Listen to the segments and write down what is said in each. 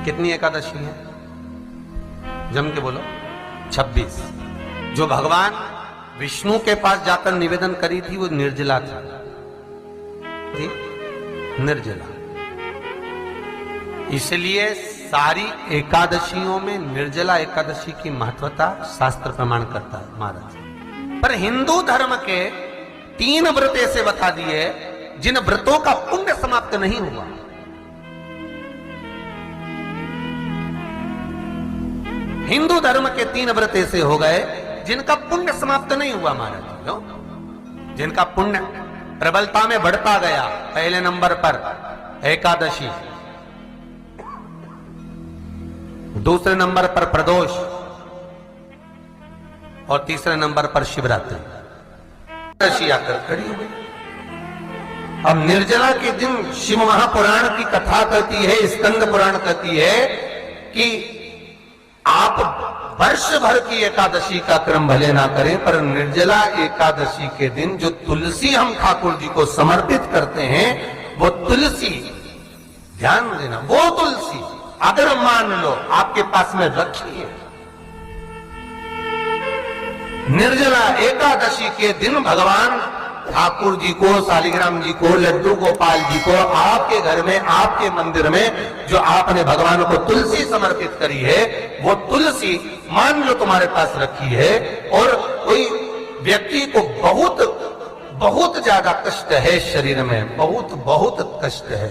कितनी एकादशी है? जम के बोलो। 26। जो भगवान विष्णु के पास जाकर निवेदन करी थी वो निर्जला थी, निर्जला। इसलिए सारी एकादशियों में निर्जला एकादशी की महत्वता शास्त्र प्रमाण करता है महाराज। पर हिंदू धर्म के 3 व्रत ऐसे बता दिए जिन व्रतों का पुण्य समाप्त नहीं हुआ। हिंदू धर्म के 3 व्रत ऐसे हो गए जिनका पुण्य समाप्त नहीं हुआ महाराज। जिनका पुण्य प्रबलता में बढ़ता गया। पहले नंबर पर एकादशी, दूसरे नंबर पर प्रदोष और तीसरे नंबर पर शिवरात्रि। एकादशी आकर खड़ी हो गई। अब निर्जला के दिन शिव महापुराण की कथा कहती है, स्कंद पुराण कहती है कि आप वर्ष भर की एकादशी का क्रम भले ना करें, पर निर्जला एकादशी के दिन जो तुलसी हम ठाकुर जी को समर्पित करते हैं, वो तुलसी, ध्यान देना, वो तुलसी अगर मान लो आपके पास में रखी है, निर्जला एकादशी के दिन भगवान ठाकुर जी को, शालिग्राम जी को, लड्डू गोपाल जी को आपके घर में, आपके मंदिर में जो आपने भगवान को तुलसी समर्पित करी है, वो तुलसी मान लो तुम्हारे पास रखी है और कोई व्यक्ति को बहुत बहुत ज्यादा कष्ट है शरीर में, बहुत बहुत कष्ट है,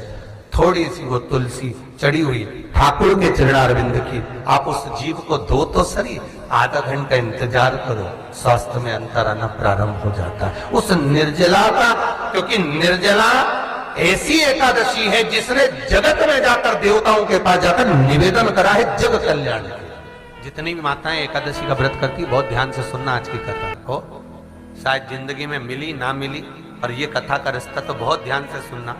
थोड़ी सी वो तुलसी चढ़ी हुई ठाकुर के चरणारविंद की, आप उस जीव को धो तो सही, आधा घंटा इंतजार करो, स्वास्थ्य में अंतर आना प्रारंभ हो जाता है उस निर्जला का। क्योंकि निर्जला ऐसी एकादशी है जिसने जगत में जाकर, देवताओं के पास जाकर निवेदन करा है जग कल्याण के। जितनी भी माताएं एकादशी का व्रत करती, बहुत ध्यान से सुनना आज की कथा को, शायद जिंदगी में मिली ना मिली, पर यह कथा का रास्ता तो बहुत ध्यान से सुनना।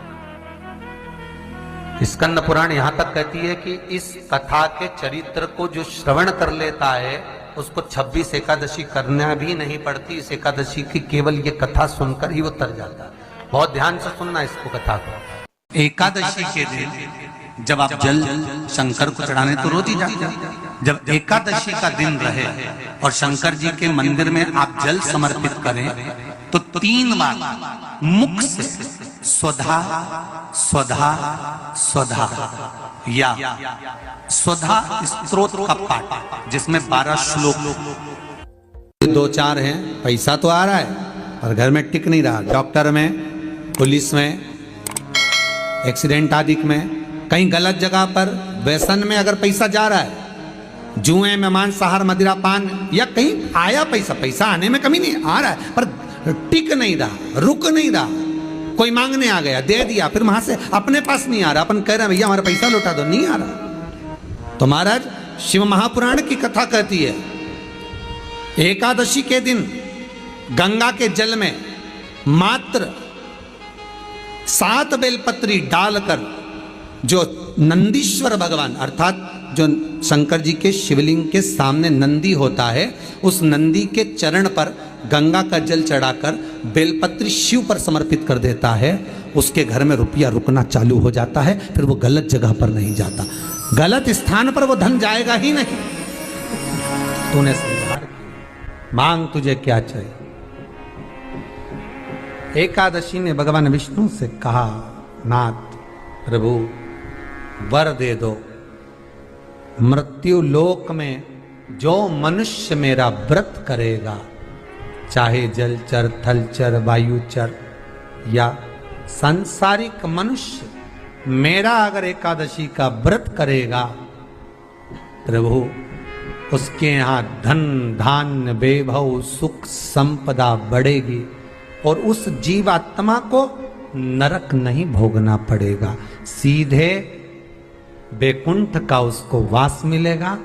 स्कंद पुराण यहां तक कहती है कि इस कथा के चरित्र को जो श्रवण कर लेता है उसको 26 एकादशी करना भी नहीं पड़ती। इस एकादशी की केवल ये कथा सुनकर ही वो तर जाता है। बहुत ध्यान से सुनना इसको, कथा को। एकादशी के दिन जब आप जल शंकर को चढ़ाने तो रोज ही जाते हैं, जब एकादशी का दिन रहे और शंकर जी के मंदिर में आप जल समर्पित करें तो 3 बार मुख से स्वधा स्वधा स्वधा या स्वधा स्तोत्र का पाठ, जिसमें 12 श्लोक, 2-4 हैं। पैसा तो आ रहा है पर घर में टिक नहीं रहा, डॉक्टर में, पुलिस में, एक्सीडेंट आदि में, कहीं गलत जगह पर, व्यसन में अगर पैसा जा रहा है, जुए में, मांसाहार, मदिरा पान, या कहीं आया पैसा, पैसा आने में कमी नहीं, आ रहा है पर टिक नहीं रहा, रुक नहीं रहा। कोई मांगने आ गया, दे दिया, फिर वहां से अपने पास नहीं आ रहा, अपन कह रहे हैं भैया हमारा पैसा लौटा दो, नहीं आ रहा। तो महाराज शिव महापुराण की कथा कहती है एकादशी के दिन गंगा के जल में मात्र 7 बेलपत्री डालकर जो नंदीश्वर भगवान अर्थात जो शंकर जी के शिवलिंग के सामने नंदी होता है, उस नंदी के चरण पर गंगा का जल चढ़ाकर बेलपत्री शिव पर समर्पित कर देता है, उसके घर में रुपया रुकना चालू हो जाता है, फिर वो गलत जगह पर नहीं जाता, गलत स्थान पर वो धन जाएगा ही नहीं। तूने समझा, मांग तुझे क्या चाहिए। एकादशी ने भगवान विष्णु से कहा, नाथ प्रभु वर दे दो, मृत्यु लोक में जो मनुष्य मेरा व्रत करेगा, चाहे जलचर, थलचर, वायुचर या सांसारिक मनुष्य, मेरा अगर एकादशी का व्रत करेगा, प्रभु उसके यहाँ धन धान्य वैभव सुख संपदा बढ़ेगी और उस जीवात्मा को नरक नहीं भोगना पड़ेगा, सीधे बैकुंठ का उसको वास मिलेगा।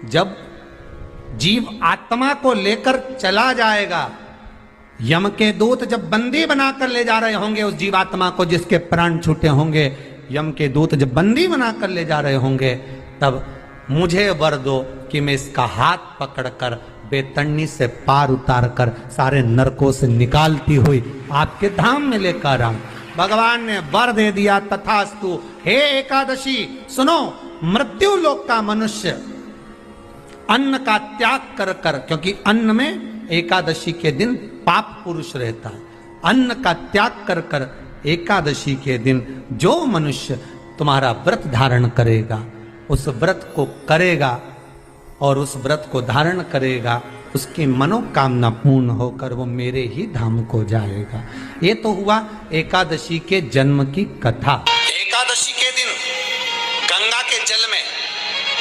जब जीव आत्मा को लेकर चला जाएगा, यम के दूत जब बंदी बनाकर ले जा रहे होंगे उस जीवात्मा को, जिसके प्राण छूटे होंगे, यम के दूत जब बंदी बनाकर ले जा रहे होंगे, तब मुझे वर दो कि मैं इसका हाथ पकड़कर बेतन्नी से पार उतार कर सारे नरकों से निकालती हुई आपके धाम में लेकर आऊं। भगवान ने वर दे दिया, तथास्तु। हे एकादशी सुनो, मृत्यु लोक का मनुष्य अन्न का त्याग कर कर, क्योंकि अन्न में एकादशी के दिन पाप पुरुष रहता है, अन्न का त्याग कर कर एकादशी के दिन जो मनुष्य तुम्हारा व्रत धारण करेगा, उस व्रत को करेगा और उस व्रत को धारण करेगा, उसकी मनोकामना पूर्ण होकर वो मेरे ही धाम को जाएगा। ये तो हुआ एकादशी के जन्म की कथा। एकादशी के दिन गंगा के जल में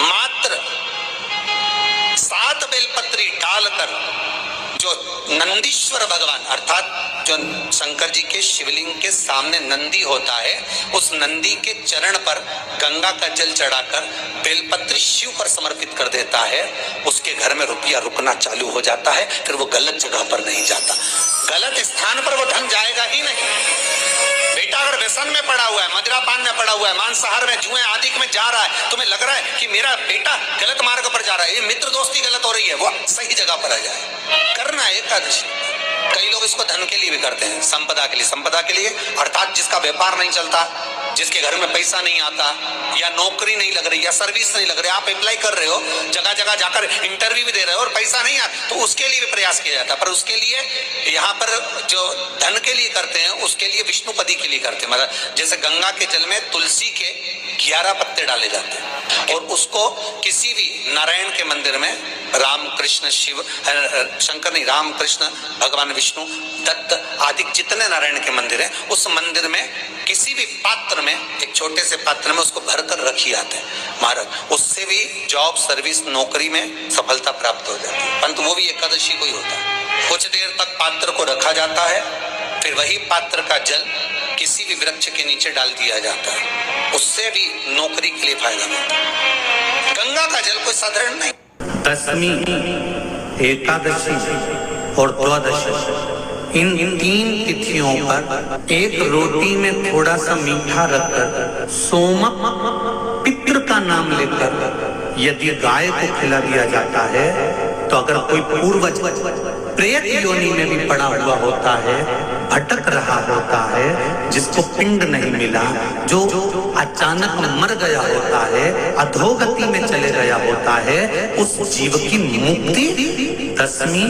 मात्र 7 बेलपत्री डालकर जो नंदीश्वर भगवान अर्थात जो शंकर जी के शिवलिंग के सामने नंदी होता है, उस नंदी के चरण पर गंगा का जल चढ़ाकर बेलपत्री शिव पर समर्पित कर देता है, उसके घर में रुपया रुकना चालू हो जाता है। फिर वो गलत जगह पर नहीं जाता, गलत स्थान पर वो धन जाएगा ही नहीं। बेटा अगर व्यसन में पड़ा हुआ है, मदिरापान में पड़ा हुआ है, मांसाहार में, जुए आदि में जा रहा है, तुम्हें लग रहा है कि मेरा बेटा गलत मार्ग पर जा रहा है, ये मित्र दोस्ती गलत हो रही है, वो सही जगह पर आ जाए। करना है एकादशी। कई लोग इसको धन के लिए भी करते हैं, संपदा के लिए। संपदा के लिए अर्थात जिसका व्यापार नहीं चलता, जिसके घर में पैसा नहीं आता, या नौकरी नहीं लग रही, या सर्विस नहीं लग रही, आप अप्लाई कर रहे हो, जगह जगह जाकर इंटरव्यू भी दे रहे हो और पैसा नहीं आता, तो उसके लिए भी प्रयास किया जाता है। पर उसके लिए यहाँ पर जो धन के लिए करते हैं, उसके लिए विष्णुपदी के लिए करते हैं। मतलब जैसे गंगा के जल में तुलसी के 11 पत्ते डाले जाते हैं और उसको किसी भी नारायण के मंदिर में, राम कृष्ण शिव शंकर नहीं, राम कृष्ण भगवान विष्णु दत्त आदि जितने नारायण के मंदिर हैं, उस मंदिर में किसी भी पात्र में, एक छोटे से पात्र में उसको भरकर रखी जाते हैं महाराज। उससे भी जॉब सर्विस नौकरी में सफलता प्राप्त हो जाती है। परंतु वो भी एकादशी को ही होता है। कुछ देर तक पात्र को रखा जाता है, फिर वही पात्र का जल किसी भी वृक्ष के नीचे डाल दिया जाता है, उससे भी नौकरी के लिए फायदा मिलता है। गंगा का जल कोई साधारण नहीं। दशमी, एकादशी और द्वादशी, इन 3 तिथियों पर एक रोटी में थोड़ा सा मीठा रखकर सोमक पितृ का नाम लेकर यदि गाय को खिला दिया जाता है, तो अगर कोई पूर्वज प्रेत योनि में भी पड़ा हुआ होता है, भटक रहा होता है, जिसको पिंड नहीं मिला, जो अचानक मर गया होता है, अधोगति में चले गया होता है, उस जीव की मुक्ति दशमी,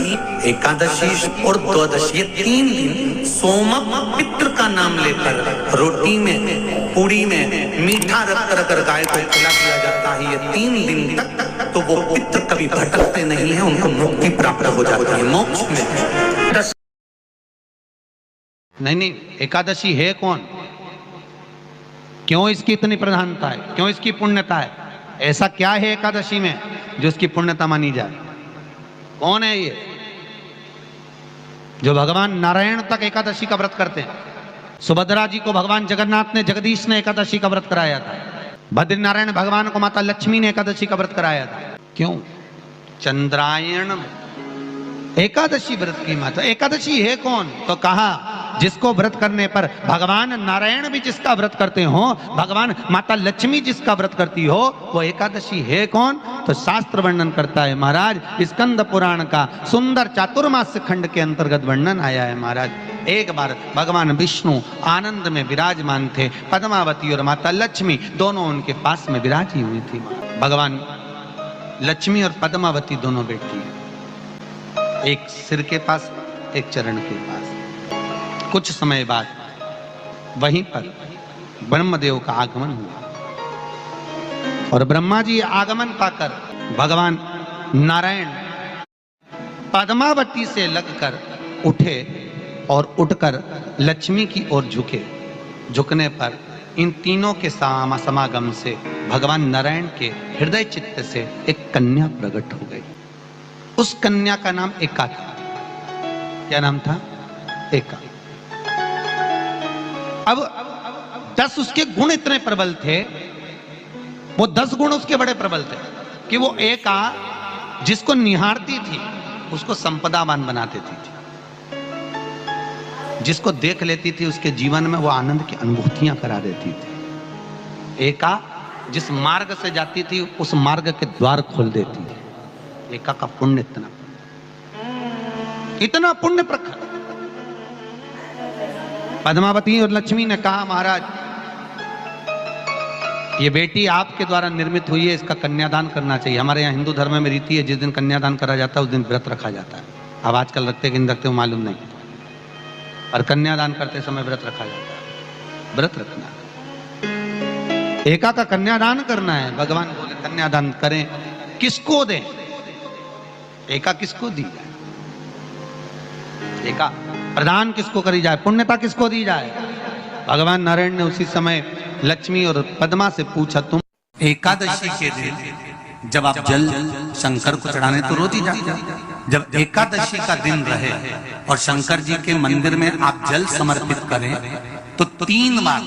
एकादशी और द्वादशी, ये 3 दिन सोमक पितृ का नाम लेकर रोटी में, पूड़ी में मीठा रख कर गाय को खिला दिया जाता है। ये 3 दिन तक तो वो पितृ कभी भटकते नहीं है, उनको मुक्ति प्राप्त हो जाती है, मोक्ष में। नहीं, एकादशी है कौन, क्यों इसकी इतनी प्रधानता है, क्यों इसकी पुण्यता है, ऐसा क्या है एकादशी में जो इसकी पुण्यता मानी जाए? कौन है ये जो भगवान नारायण तक एकादशी का व्रत करते हैं? सुभद्रा जी को भगवान जगन्नाथ ने, जगदीश ने एकादशी का व्रत कराया था। बद्रीनारायण भगवान को माता लक्ष्मी ने एकादशी का व्रत कराया था। क्यों? चंद्रायण एकादशी व्रत की माता। एकादशी है कौन? तो कहा जिसको व्रत करने पर भगवान नारायण भी जिसका व्रत करते हो, भगवान माता लक्ष्मी जिसका व्रत करती हो, वो एकादशी है कौन? तो शास्त्र वर्णन करता है महाराज, स्कंद पुराण का सुंदर चातुर्मास्य खंड के अंतर्गत वर्णन आया है महाराज। एक बार भगवान विष्णु आनंद में विराजमान थे, पद्मावती और माता लक्ष्मी दोनों उनके पास में विराजी हुई थी। भगवान लक्ष्मी और पद्मावती दोनों बैठी, एक सिर के पास, एक चरण के पास। कुछ समय बाद वहीं पर ब्रह्मदेव का आगमन हुआ और ब्रह्मा जी आगमन पाकर भगवान नारायण पद्मावती से लगकर उठे और उठकर लक्ष्मी की ओर झुके। झुकने पर इन तीनों के समागम से भगवान नारायण के हृदय चित्त से एक कन्या प्रकट हो गई। उस कन्या का नाम एका था। क्या नाम था? एका। अब 10 उसके गुण इतने प्रबल थे, वो 10 गुण उसके बड़े प्रबल थे कि वो एका जिसको निहारती थी उसको संपदावान बना देती थी, जिसको देख लेती थी उसके जीवन में वो आनंद की अनुभूतियां करा देती थी। एका जिस मार्ग से जाती थी उस मार्ग के द्वार खोल देती थी। एका का पुण्य इतना पुण्य प्रखर। पद्मावती और लक्ष्मी ने कहा महाराज ये बेटी आपके द्वारा निर्मित हुई है, इसका कन्यादान करना चाहिए। हमारे यहाँ हिंदू धर्म में रीति है, जिस दिन कन्यादान करा जाता है उस दिन व्रत रखा जाता है। अब आजकल रखते कि नहीं रखते हो मालूम नहीं, और कन्यादान करते समय व्रत रखा जाता है। व्रत रखना है, एका का कन्यादान करना है। भगवान बोले कन्यादान करें, किसको दें? एका किसको दी जाए? एका प्रदान किसको करी जाए? पुण्यता किसको दी जाए? भगवान नारायण ने उसी समय लक्ष्मी और पद्मा से पूछा, तुम एकादशी के दिन जब आप जल शंकर को चढ़ाने तो रोज ही जाते, जब एकादशी का दिन रहे और शंकर जी के मंदिर में आप जल समर्पित करें तो 3 बार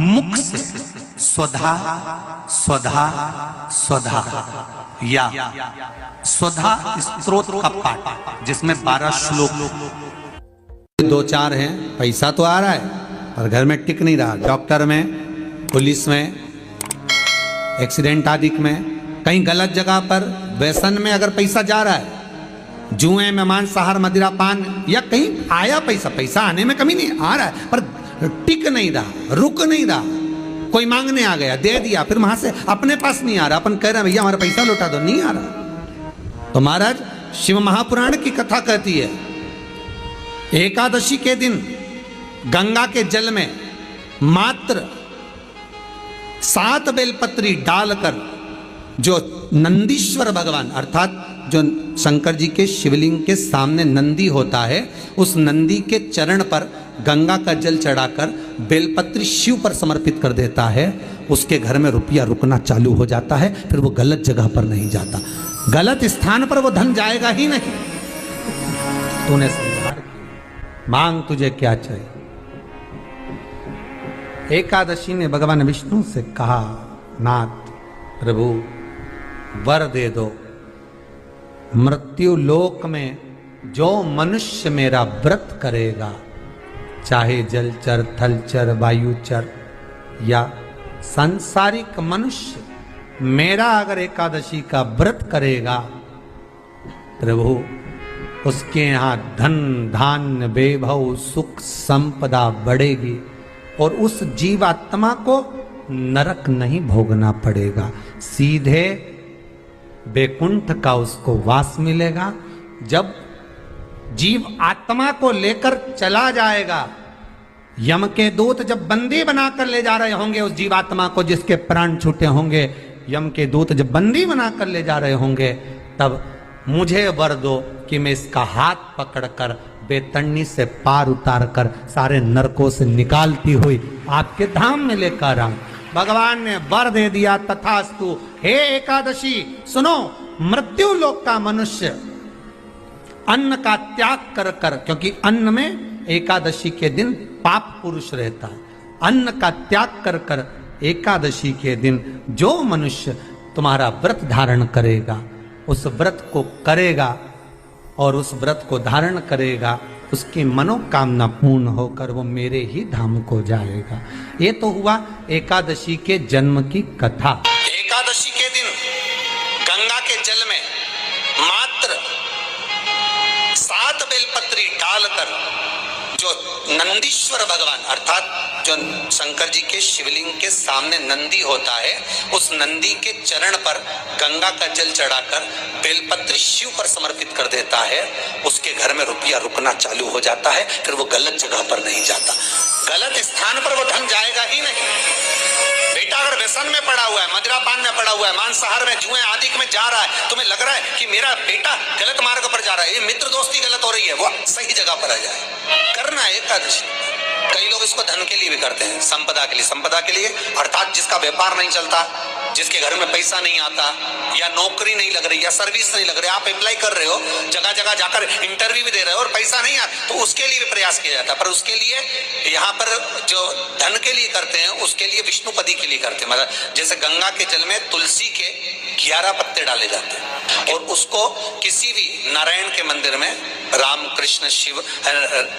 मुख से स्वधा स्वधा स्वधा या स्वधा स्तोत्र का पाठ, जिसमें 12 श्लोक 2-4 हैं। पैसा तो आ रहा है पर घर में टिक नहीं रहा। डॉक्टर में, पुलिस में, एक्सीडेंट आदि में, कहीं गलत जगह पर, व्यसन में अगर पैसा जा रहा है, जुए में, मांसाहार, मदिरा पान, या कहीं आया पैसा, पैसा आने में कमी नहीं, आ रहा है पर टिक नहीं रहा, रुक नहीं रहा। कोई मांगने आ गया, दे दिया, फिर वहां से अपने पास नहीं आ रहा, अपन कह रहे हैं भैया हमारा पैसा लौटा दो, नहीं आ रहा। तो महाराज शिव महापुराण की कथा कहती है, एकादशी के दिन गंगा के जल में मात्र 7 बेलपत्री डालकर जो नंदीश्वर भगवान अर्थात जो शंकर जी के शिवलिंग के सामने नंदी होता है, उस नंदी के चरण पर गंगा का जल चढ़ाकर बेलपत्री शिव पर समर्पित कर देता है, उसके घर में रुपया रुकना चालू हो जाता है। फिर वो गलत जगह पर नहीं जाता, गलत स्थान पर वो धन जाएगा ही नहीं। तूने समझा, मांग तुझे क्या चाहिए। एकादशी ने भगवान विष्णु से कहा, नाथ प्रभु वर दे दो, मृत्यु लोक में जो मनुष्य मेरा व्रत करेगा, चाहे जलचर, थलचर, वायुचर या सांसारिक मनुष्य, मेरा अगर एकादशी का व्रत करेगा, प्रभु उसके यहाँ धन धान्य वैभव सुख संपदा बढ़ेगी और उस जीवात्मा को नरक नहीं भोगना पड़ेगा, सीधे बैकुंठ का उसको वास मिलेगा। जब जीव आत्मा को लेकर चला जाएगा, यम के दूत जब बंदी बनाकर ले जा रहे होंगे उस जीवात्मा को, जिसके प्राण छूटे होंगे, यम के दूत जब बंदी बनाकर ले जा रहे होंगे, तब मुझे वर दो कि मैं इसका हाथ पकड़कर बेतन्नी से पार उतार कर सारे नरकों से निकालती हुई आपके धाम में लेकर आऊं। भगवान ने वर दे दिया, तथास्तु। हे एकादशी सुनो, मृत्यु लोक का मनुष्य अन्न का त्याग कर कर, क्योंकि अन्न में एकादशी के दिन पाप पुरुष रहता है, अन्न का त्याग कर कर एकादशी के दिन जो मनुष्य तुम्हारा व्रत धारण करेगा, उस व्रत को करेगा और उस व्रत को धारण करेगा, उसकी मनोकामना पूर्ण होकर वो मेरे ही धाम को जाएगा। ये तो हुआ एकादशी के जन्म की कथा। एकादशी के दिन गंगा के जल में मात्र 7 बेलपत्री डालकर जो नंदीश्वर भगवान अर्थात जो शंकर जी के शिवलिंग के सामने नंदी होता है, उस नंदी के चरण पर गंगा का जल चढ़ाकर बेलपत्री शिव पर समर्पित कर देता है, उसके घर में रुपया रुकना चालू हो जाता है। फिर वो गलत जगह पर नहीं जाता, गलत स्थान पर वो धन जाएगा ही नहीं। बेटा अगर व्यसन में पड़ा हुआ है, मदिरा पान में पड़ा हुआ है, मांसाहार में, जुए आदि में जा रहा है, तुम्हें लग रहा है कि मेरा बेटा गलत मार्ग पर जा रहा है, ये मित्र दोस्ती गलत हो रही है, वो सही जगह पर आ जाए। करना है एकादशी। कई लोग इसको धन के लिए भी करते हैं, संपदा के लिए। संपदा के लिए अर्थात जिसका व्यापार नहीं चलता, जिसके घर में पैसा नहीं आता, या नौकरी नहीं लग रही, या सर्विस नहीं लग रही, आप अप्लाई कर रहे हो, जगह जगह जाकर इंटरव्यू भी दे रहे हो और पैसा नहीं आता, तो उसके लिए भी प्रयास किया जाता है। पर उसके लिए यहाँ पर जो धन के लिए करते हैं, उसके लिए विष्णुपदी के लिए करते हैं। मतलब जैसे गंगा के जल में तुलसी के 11 पत्ते डाले जाते हैं और उसको किसी भी नारायण के मंदिर में, राम कृष्ण शिव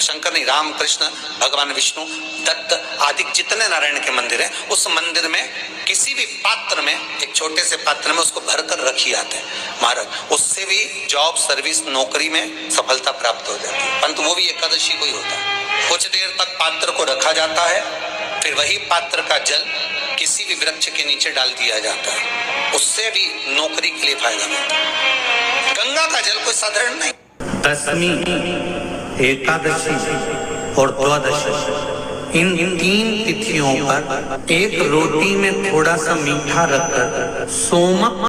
शंकर नहीं, राम कृष्ण भगवान विष्णु दत्त आदि जितने नारायण के मंदिर हैं, उस मंदिर में किसी भी पात्र में, एक छोटे से पात्र में उसको भरकर रखी जाते हैं महाराज। उससे भी जॉब सर्विस नौकरी में सफलता प्राप्त हो जाती है। परंतु वो भी एकादशी को ही होता है। कुछ देर तक पात्र को रखा जाता है, फिर वही पात्र का जल किसी भी वृक्ष के नीचे डाल दिया जाता है, उससे भी नौकरी के लिए फायदा मिलता है। गंगा का जल कोई साधारण नहीं। दशमी, एकादशी और द्वादशी, इन 3 तिथियों पर एक रोटी में थोड़ा सा मीठा रखकर सोमक